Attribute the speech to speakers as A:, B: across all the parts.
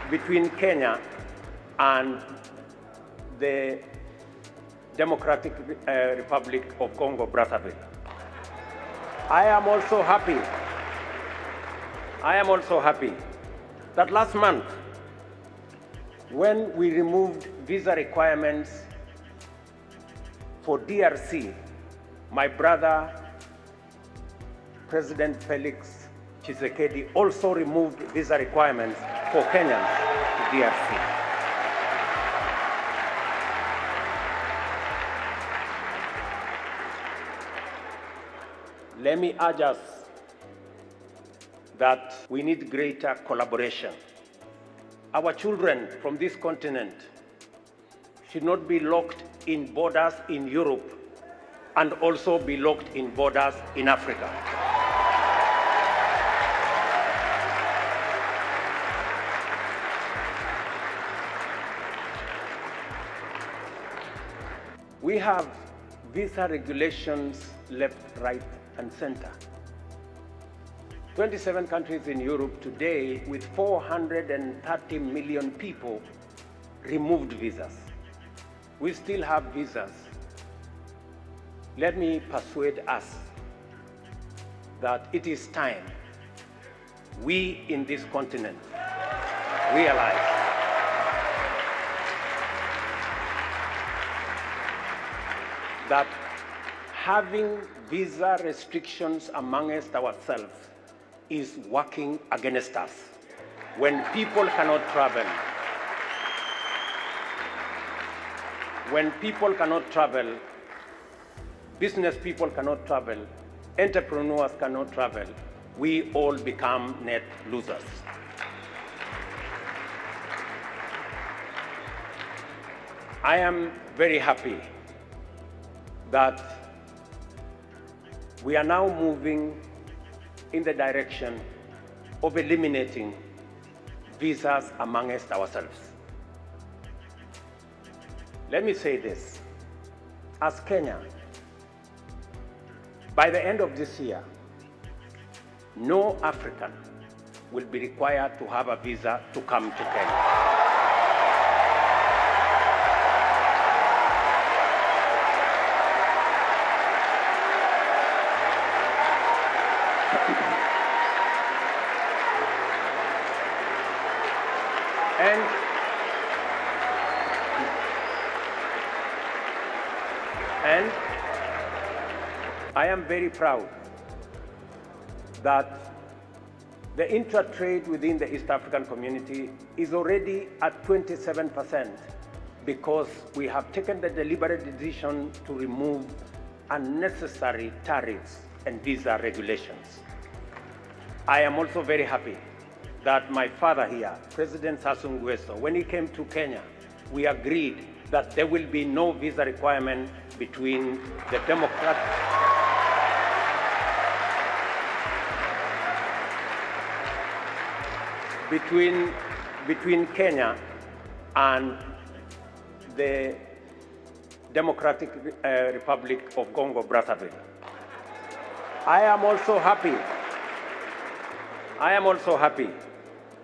A: between Kenya and the Democratic Republic of Congo Brazzaville. I am also happy that last month, when we removed visa requirements for DRC, my brother, President Felix Tshisekedi, also removed visa requirements for Kenyans to DRC. Let me urge us that we need greater collaboration. Our children from this continent should not be locked in borders in Europe and also be locked in borders in Africa. We have visa regulations left, right, and center. 27 countries in Europe today, with 430 million people, removed visas. We still have visas. Let me persuade us that it is time we in this continent realize that having visa restrictions amongst ourselves is working against us. When people cannot travel, business people cannot travel, entrepreneurs cannot travel, we all become net losers. I am very happy that we are now moving in the direction of eliminating visas amongst ourselves. Let me say this, as Kenya, by the end of this year, no African will be required to have a visa to come to Kenya. And I am very proud that the intra-trade within the East African community is already at 27% because we have taken the deliberate decision to remove unnecessary tariffs and visa regulations. I am also very happy that my father here, President Sassou Nguesso, when he came to Kenya, we agreed that there will be no visa requirement between the between Kenya and the Democratic Republic of Congo Brazzaville. I am also happy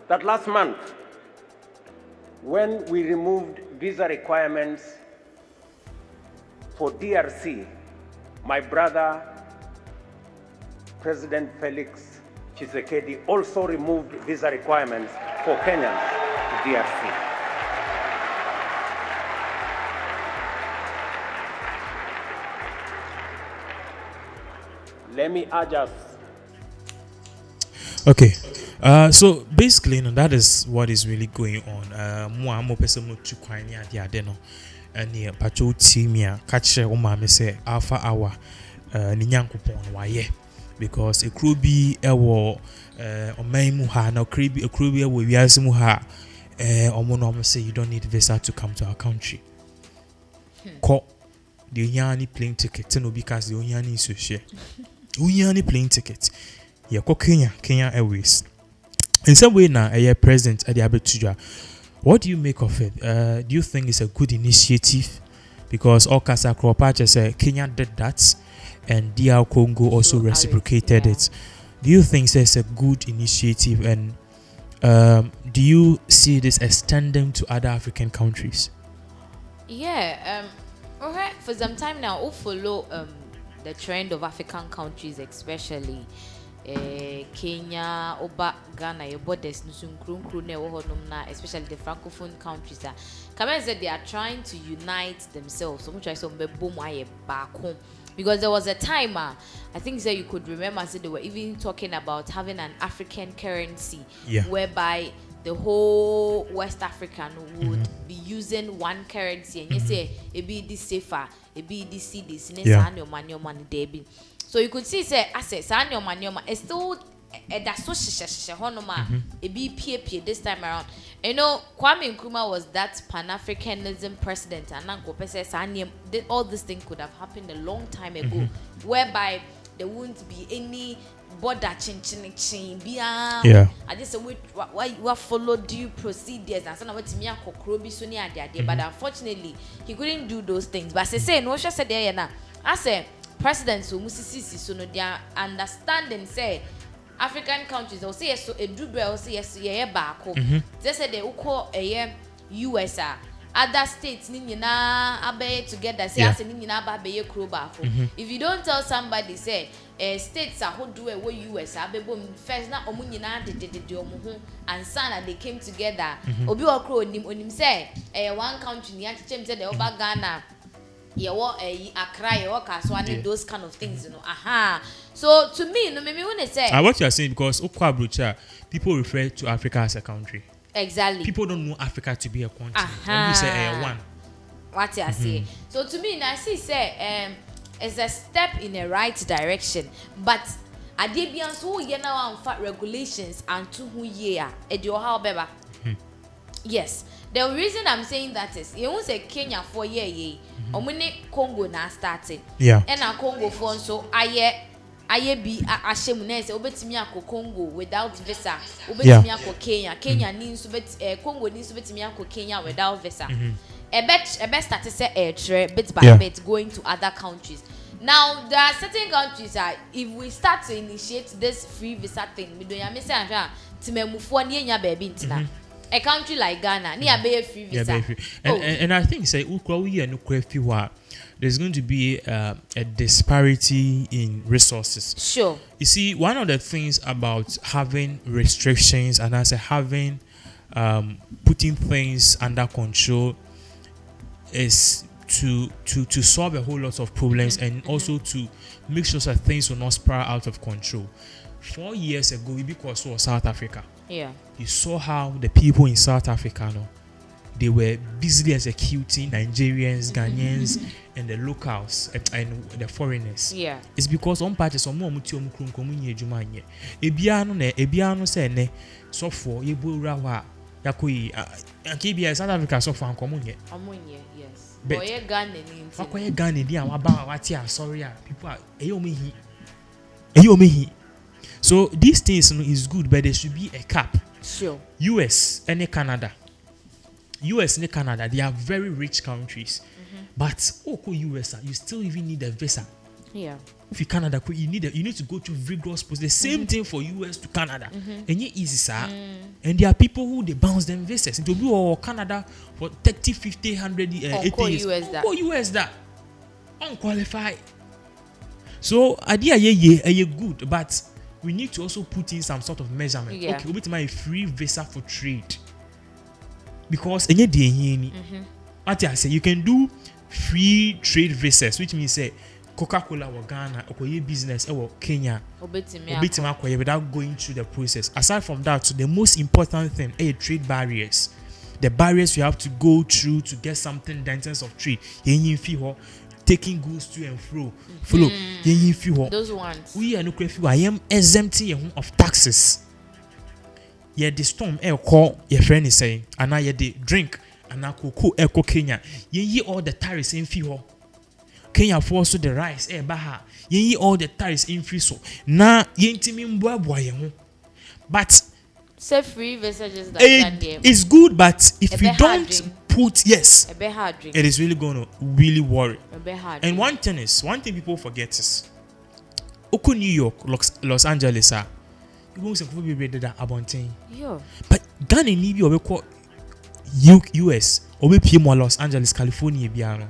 A: that last month, when we removed visa requirements for DRC, my brother, President Felix Tshisekedi, also removed visa requirements for Kenyans to DRC. Let me urge us.
B: Okay. So basically, that is what is really going on. More person to kwani ade no. Ani pacho timia catch o ma me say alpha hour ni nyankopon waye because ekru bi ewo oman mu ha na ekru bi ewo wiase mu ha omo no say you don't need visa to come to our country. Ko the onyani plane ticket no because the onyani so share. Onyani plane ticket. Yeah, ko Kenya Airways. In some way now, a president at the Abetuja. What do you make of it? Do you think it's a good initiative? Because all Kasa Kropacha said Kenya did that and DR Congo also reciprocated it. Do you think it's a good initiative? And do you see this extending to other African countries?
C: Yeah, okay, for some time now, we follow the trend of African countries, especially Kenya, Oba, Ghana, your borders, especially the francophone countries. Kamen said they are trying to unite themselves. So much I saw boom back home. Because there was a time, I think that you could remember, so they were even talking about having an African currency, whereby the whole West African would be using one currency, and you say it be this safer, it be this this money there be. So you could see say assets and your money it's still that's so honoma it be PA this time around. You know, Kwame Nkrumah was that Pan-Africanism president, and Nanko says all this thing could have happened a long time ago, whereby there wouldn't be any border chin. I just say what followed due procedures and some what me akokro bi so ni ade but unfortunately he couldn't do those things. But say no sure said there na I say president so musisi so no their understanding say African countries will say yes so edubra will say yes yeah back they said they call a US other states ni nyina abaye together say as ni nyina abaye kro back. If you don't tell somebody say states are who do away US abebo first na omu nyina de omu ho and sana they came together obi okro onim say one country ni achichem say the oba Ghana Accra, Kaswani, those kind of things, you know. So to me, no, maybe when they say
B: what you are saying, because Okwabrucha, people refer to Africa as a country.
C: Exactly.
B: People don't know Africa to be a country. When you say one.
C: What you are saying. So to me, I see say it's a step in the right direction, but Adebian so now regulations and to who year how beba. Yes. The reason I'm saying that is you won't say Kenya for year omune Congo na started.
B: Yeah.
C: And a Congo for so aye bi ashemu na say obetimi akọ Congo without visa. Obetimi akọ Kenya ni so Congo ni so betimi akọ Kenya without visa. Ebe start say bit by bit going to other countries. Now there are certain countries if we start to initiate this free visa thing, we do ya me say anhwa timemufo ni enya baby ntina. A country like Ghana, near Bay free visa.
B: And I think say there's going to be a disparity in resources.
C: Sure.
B: You see, one of the things about having restrictions and as having putting things under control is to solve a whole lot of problems and also to make sure that things will not spiral out of control. 4 years ago, we because of South Africa.
C: Yeah.
B: You saw how the people in South Africa, they were busily executing Nigerians, Ghanaians, and the locals and the foreigners.
C: Yeah.
B: It's because on party some more muti omukronkomunye jumanye. Ebiano say ne so for yebura wa yakoyi akibia South Africa so for ankomunye.
C: Omunye, yes. Boye Ghana ni.
B: Akoye Ghana dia wa ba wati sorry people are eyomehi. So these things is good, but there should be a cap.
C: Sure.
B: US and Canada, they are very rich countries. But US, you still even need a visa.
C: Yeah.
B: If you Canada, you need to go through rigorous process. The same thing for US to Canada. And you easy, sir. And there are people who they bounce them visas into Canada for 30, 50, 100, 80 years. US that unqualified. So idea ye good, but we need to also put in some sort of measurement.
C: Yeah.
B: Okay, we need a free visa for trade. Because what I say, you can do free trade visas, which means say Coca-Cola or Ghana or business or Kenya without going through the process. Aside from that, so the most important thing is trade barriers. The barriers you have to go through to get something done in terms of trade. Taking goods to and fro. Follow.
C: Those ones.
B: We are no curfew. I am exempting of taxes. Yeah, the storm call your friend is saying, and now you the drink and now cocoa Kenya. Ye all the tariffs in fee. Kenya for also the rice baha. Ye all the tariffs in free so. Na ye intimim boy. But
C: say free messages that
B: it's good, but if you don't put it is really going to really worry. And one thing people forget is New York, Los Angeles you won't say we be that abontain.
C: Yeah.
B: But Ghana ni bi obekọ US or be PM Los Angeles, California biano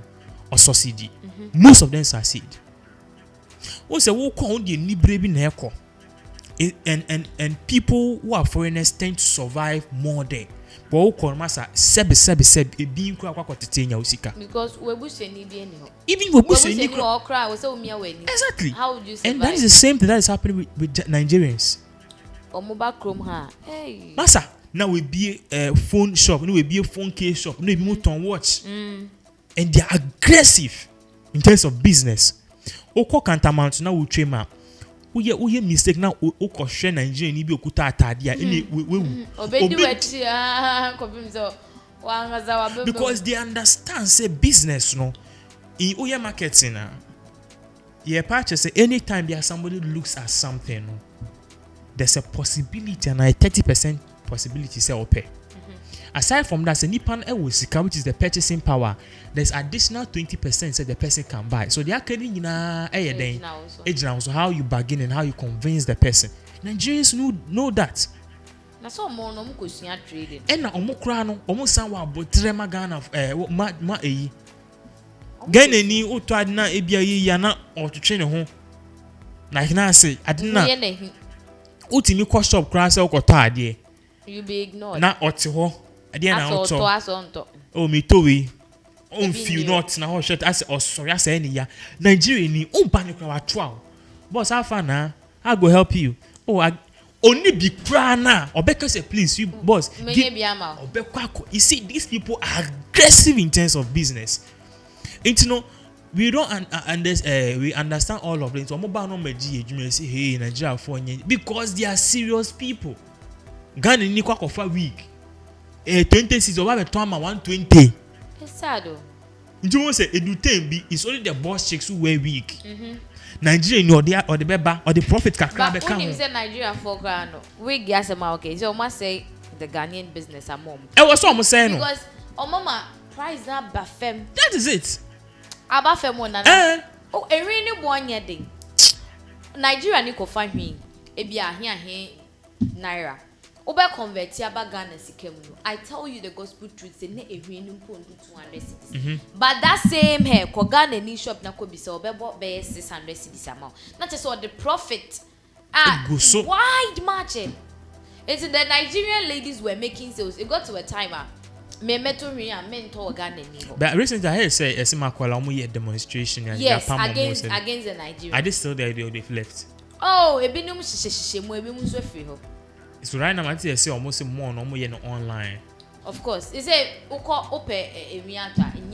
B: or succeed. Most of them succeed. Who say wo ko on the ni brebi na ekọ. And people who are foreigners tend to survive more there. But who call masa sebe e bi nkura kwa tetenya usika.
C: Because we bush ni bi any ho.
B: Even we bush ni
C: cry we say umia we ni.
B: Exactly.
C: How would you survive?
B: And that is the same thing that is happening with Nigerians.
C: Omoba chrome ha. Hey.
B: Masa now we be a phone shop, no we be a phone case shop, no we be on watch. And they are aggressive in terms of business. Oko Kantamount now we train map. We mistake now oko share Nigeria ni bi okuta atade a we
C: Obedi wechi kopim so wangaza wa bebe.
B: Because they understand say business no in oye marketing yeah purchase anytime there somebody looks at something no there's a possibility and a 30% possibility say ope. Aside from that, nipan ewosika, which is the purchasing power, there's additional 20% that the person can buy. So they are getting so how you bargain and how you convince the person. Nigerians know that.
C: Na so mo no mo kosia trading.
B: Na omo kra no, omo san wa botre Ghana ma eyi. Ghana ni oto adina ebia yi ya na otwetwe ne ho. Na hina say adina. Utimi ko shop kra say okoto ade.
C: You be ignored.
B: Na ote ho. Ade na oto.
C: Asonto.
B: Oh me to we. On feel not na ho shit as sorry as any ya. Nigeria ni umpa ne kra wa twa. Boss how far na? I go help you. Oh only be kra na. Obeka say please you boss. Obeka you see these people are aggressive in terms of business. It's no we don't we understand all of them. So mobile no meji ejuma say hey Nigeria for because they are serious people. Ghana ni kwa kofa week. 26 over the time 120.
C: It's sad though.
B: You want say edutain be it's only the boss chicks who wear week. Nigeria no or the beba or the profit kakra be
C: come. But when you say Nigeria for Ghana, we gas am okay. So must say the Ghanaian business are mom.
B: What's what I'm saying?
C: Because mama price na bafem.
B: That is it.
C: Abafem one na. Oh, e really one year thing. Nigeria ni ko fa hwin. E bia he naira. Oba convert ya ba Ghana sikem no. I tell you the gospel truth say na ehwin no mpo 200 cedis. But that same hair ko Ghana ni shop na ko bi say obebo be 600 cedis amount. Not just all the profit wide margin. It's the Nigerian ladies were making sales. It got to a timer. Me meto hwin a mentor Ghana ni ho. But
B: recently I heard say Esimakwala omo ye demonstration and
C: yes, against the Nigeria.
B: I just still the idea they've left.
C: Oh, ebinum hihye mu ebimu so free ho.
B: So right now, I say almost more no more online.
C: Of course, it's a open emiata in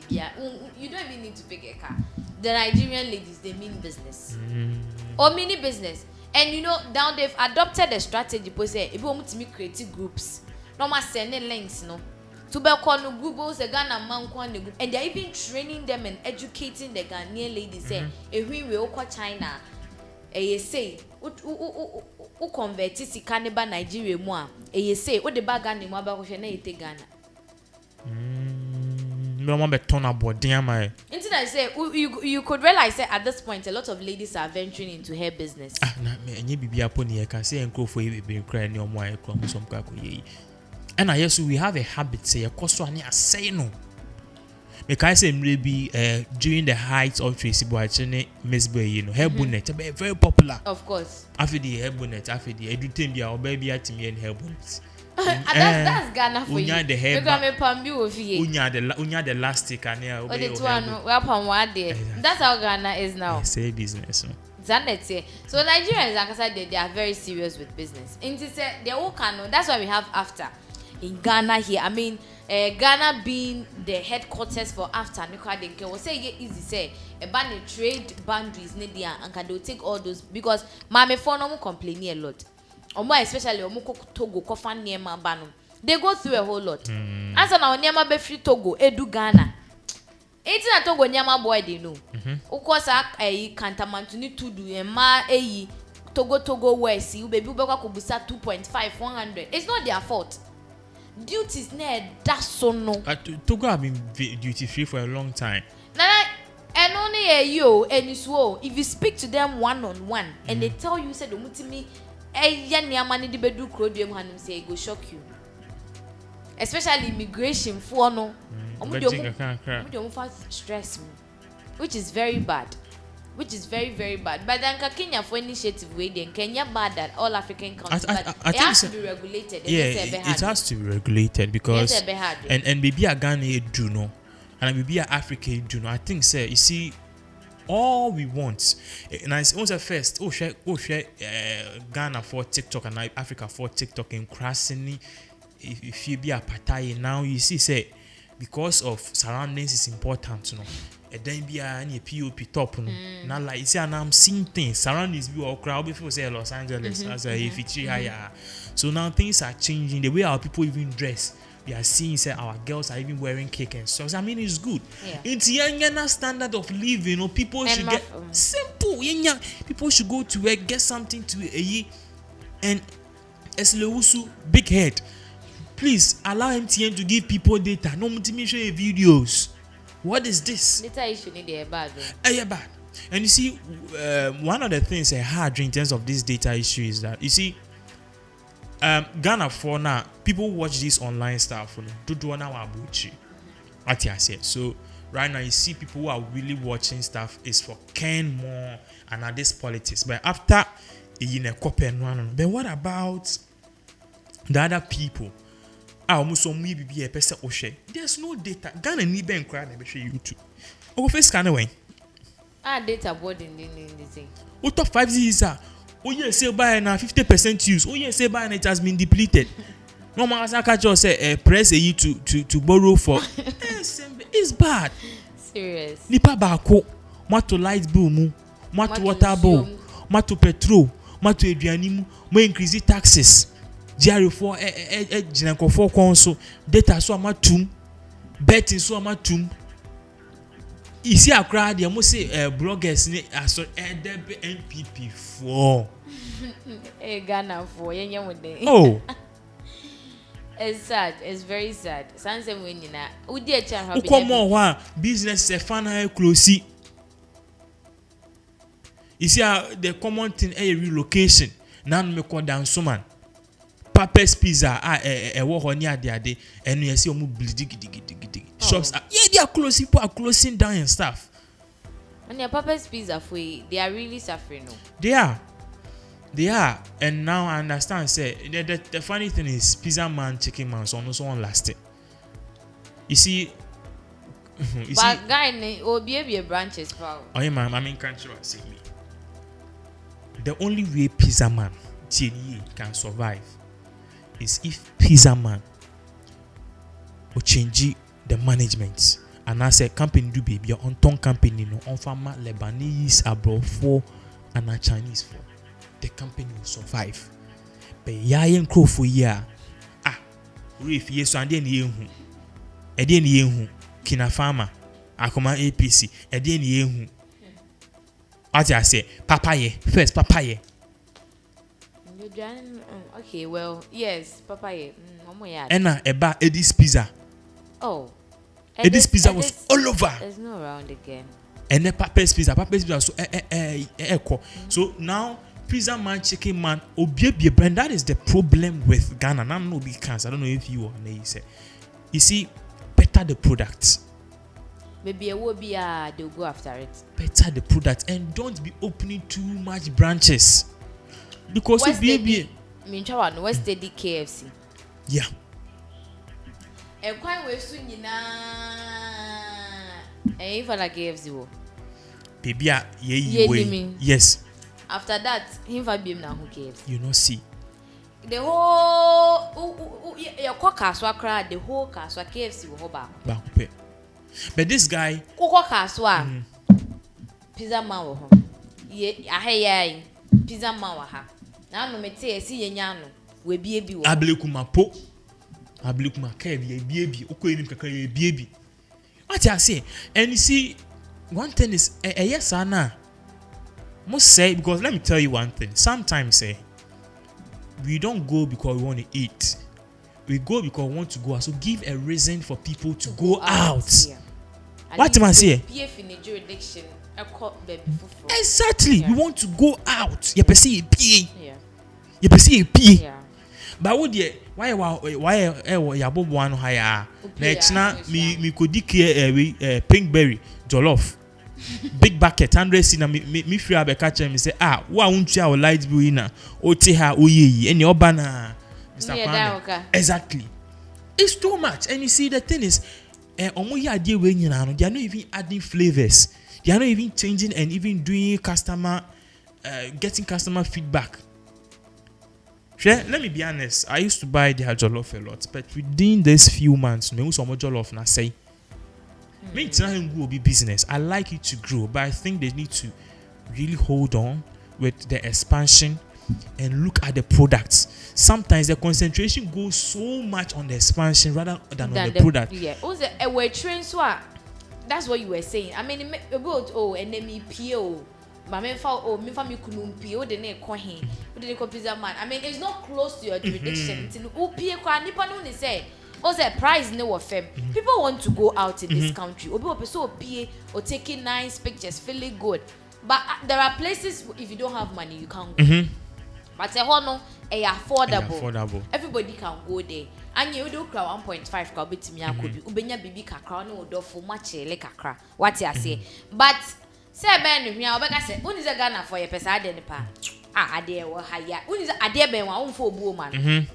C: you don't even need to pick a car. The Nigerian ladies they mean business or mini business, and you know down they've adopted a strategy. Because say if you want to make creative groups, no more sending links no. To be called no groups, a Ghana man group, and they're even training them and educating the Ghanaian ladies. Say if we will call China, say u convert sika ne ba Nigeria mu a say o de ba Ghana mu aba ko hwe na yete Ghana
B: no man be turn abodin am
C: until I say you could realize that at this point a lot of ladies are venturing into hair business
B: na me enye bibia po ne ka say enkrofo e be kra ne omo aye kra musom ka ko yi and yes we have a habit say yakoso ani asay no because I say maybe during the height of Tracy Boachene Mesbe, you know, hair bonnet, very popular.
C: Of course.
B: After the hair bonnet, after the edutain be our baby at me and hair bonnet.
C: That's Ghana for you.
B: The hair.
C: Unya
B: the elastic and yeah.
C: That's how Ghana is now.
B: Say business.
C: So Nigerians, like I said, they are very serious with business. They all can. That's why we have AFTA in Ghana here. I mean. Ghana being the headquarters for AFTA, they will say easy say about the trade boundaries and can they take all those because my phone complain a lot. Or more especially Togo Kofan Niema Bano. They go through a whole lot. As an our Niema be free Togo, Edu Ghana. It's not Togo Niema boy they know. Ukosa Kantamantuni to do and ma Togo West, you baby Baka Kubusa 2.5 100. It's not their fault. Duties near that's so no.
B: Togo have been duty free for a long time.
C: Nana, and only a you and you if you speak to them one on one and they tell you said the mutimi ya nneɛma no de bɛdu kurodua hanom say it go shock you, especially immigration for no omo fa stress mu, which is very bad, very bad. But then Kenya for initiative way then Kenya bad that all African countries, but it has to be regulated.
B: Yeah, it has to be regulated because and maybe a Ghana do no, and maybe a Africa do no. I think say you see all we want, and I say first share Ghana for TikTok and Africa for TikTok and crossing. If you be a party now, you see say because of surroundings is important, you know. And then be any POP top, you know. Now like you see, and I'm seeing things surroundings be all crowd before say Los Angeles as a feature higher. So now things are changing. The way our people even dress, we are seeing say our girls are even wearing cake and stuff. I mean, it's good. It's young standard of living. You know, people should get simple. Young people should go to work, get something to eat, and Eslewusu big head. Please allow MTN to give people data. No multimedia videos. What is this?
C: Data issue need a bad.
B: Yeah, bad. And you see, one of the things I had in terms of this data issue is that you see, Ghana for now, people watch this online stuff. What I said. So right now, you see people who are really watching stuff is for Ken more and at this politics. But after but what about the other people? There's no data. Ghana need bank cry na be share YouTube. O face scan when.
C: Data board in the thing.
B: O top 5G is say buy na 50% use. Say buy na it has been depleted. No man as catch us say press a to borrow for. It's bad.
C: Serious.
B: Nipa baako, mato light bill mu, mato water bill, mato petrol, mato aduane mu, mo increase taxes. GR4 Jinanko4 konso data so amatum betting so amatum isi akra de mo say bloggers ni aso NPP4
C: Ghana for yenye mo dey.
B: Oh.
C: It's sad, it's very sad. Sanse mo nyina udi e chan ha be.
B: Come on, business se fan ha close. You see the common thing relocation. Now me call dance man. Papa's Pizza wo ho ni ade enu yesi omu bleed gidi. Shops they are closing, people are closing down and stuff.
C: And your Papa's Pizza they are really suffering no.
B: They are, and now I understand say the funny thing is Pizza Man, Chicken Man so no one lasted. You see
C: but guy obi branches power.
B: Oh yeah, man, I mean can't you see me. The only way Pizza Man can survive is if Pizza Man will change the management and as a company do baby on ton company no on farmer Lebanese abroad for and a Chinese for the company will survive. But yayen crow for year if yes and then yehu kina farmer akoma APC and then yehu what I say papaye first papaye.
C: Okay, well, yes, Papa.
B: Enna eba Eddie's Pizza.
C: Oh,
B: Eddie's Pizza was all over.
C: There's no around again.
B: And then Papa's Pizza so echo. So now Pizza Man, Chicken Man, Obiebie brand. That is the problem with Ghana. Now no be cancer. I don't know if you or you say. You see, better the product.
C: Maybe it will be they'll go after it.
B: Better the product and don't be opening too much branches. Because
C: West Steady KFC.
B: Yeah.
C: And quite we soon and for like KFC wo.
B: Baby yes.
C: After that, him for be na who KFC.
B: You know see.
C: The whole your kaswa cry the whole kaswa KFC wo back.
B: But this guy
C: kaswa Pizza Man wo ho. Ye aheye Pizza Man wa ha. Now no me say esi yenya no we biebi wo.
B: Ablekuma ka biebi okoyinim kaka biebi. What I say? And you see one thing is yes na must say because let me tell you one thing. Sometimes we don't go because we want to eat. We go because we want to go out. So give a reason for people to go out. Yeah. What am I saying?
C: Jurisdiction.
B: Exactly. Yeah. We want to go out. Yeah. You see a pie.
C: Yeah.
B: But what ye why yabo one higher? Next na me could declare pinkberry jollof. Big bucket 100 na me free abeka me say wa won't you our light blue na o te ha oye any obana Mr. Kwame. Exactly. It's too much. And you see the thing is omo ya dey we nyina no they are not even adding flavors. They are not even changing and even doing customer getting customer feedback. Let me be honest. I used to buy their jollof a lot, but within these few months, me some jollof na say. Me it's not going to be business. I like it to grow, but I think they need to really hold on with the expansion and look at the products. Sometimes the concentration goes so much on the expansion rather than on the product.
C: Yeah. Also, we train so. That's what you were saying. I mean, about enemy PO. Me kunumpi o de na ekohe o de ko pizza man. I mean, it's not close to your jurisdiction until upie kwa nipa no ne say o say price ne wo fem. People want to go out in this country. Obi o so opie or taking nice pictures, feeling good. But there are places if you don't have money you can't go. But say no affordable. Everybody can go there. And you do crowd 1.5 ka betimi akobi. Ubenya bibi kakra na odofo machele kakra. What you say? But say ben hia obeka say uni ze Ghana for your pesa ade ne pa ade wo haya uni ze ade ben wa wonfo obuo man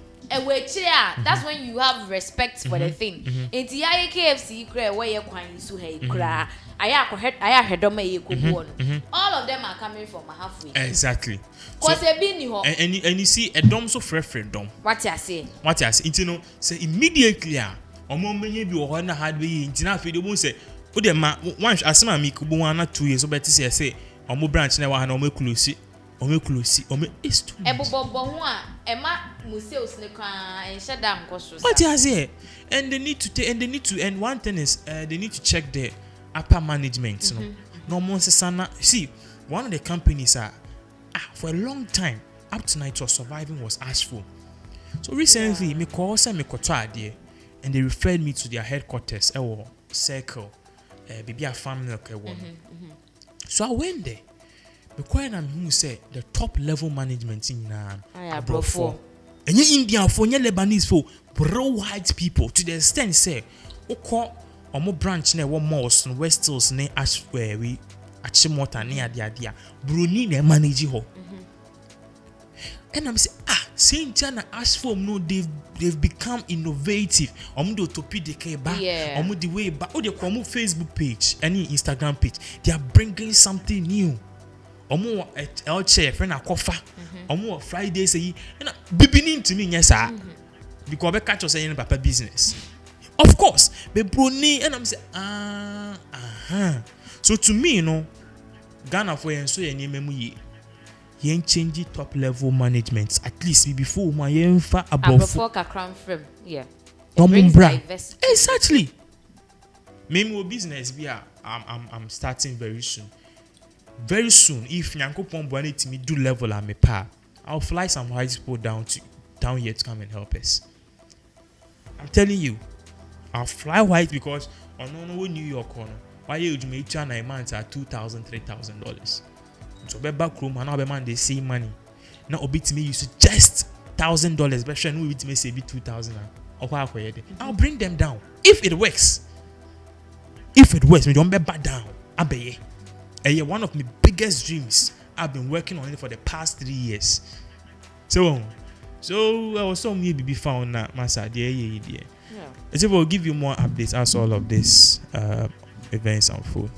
C: we chire that's when you have respect for the thing enti ya KFC kra we ye kwan su ha kra aya hedoma ye kobuo no all of them are coming from halfway.
B: Exactly.
C: Cause e bi ni ho
B: and you see a dom so frefre dom
C: what you say
B: enti no say immediately omo menye bi wo ho na hard be enti na fe de bo say o de ma one asema mi kubo wana 2 years so better say omo branch na wa na omo close is too much.
C: Ebobobo ho a ema museums ne kan ensheda nkoso.
B: What you say? And they need to and one thing is they need to check the upper management, you know. No more sana. See, one of the companies for a long time up to night was surviving was Ashful. So recently me call say me koto ade and they referred me to their headquarters Circle Bibia Farm Milk So I went there. Because I'm who say the top level management in Abrofo. And you Indian for your Lebanese for bro white people to the extent say Oko omo branch ne one malls and West Hills ne Ash where we Achimota near dia Bruni ne manage ho. And I'm say Saint John Ashford no they've become innovative. Omudo topi de ke ba omu the way ba o de ko Facebook page any Instagram page they are bringing something new. Omu el chair friend akofa omu Friday say na bibini to me yes because be catch us saying papa business. Of course, be broni and I'm say so to me Ghana for yen so yen memu yi yen change top level management at least before my yen fa above
C: kakram frame
B: exactly. Memo business be I'm starting very soon. Very soon, if Nyankopon Bwana me do level at me pa, I'll fly some white people down here to come and help us. I'm telling you, I'll fly white because on New York why you make China a month at $2,000, $3,000. So be back room and now be man they see money. Now obit me you suggest $1,000, but no it may say be 2,000 or I'll bring them down if it works. If it works, we don't be back down. Abeye. One of my biggest dreams. I've been working on it for the past 3 years. So I was so maybe found that Masa yeah. As if we'll give you more updates as all of this events unfold.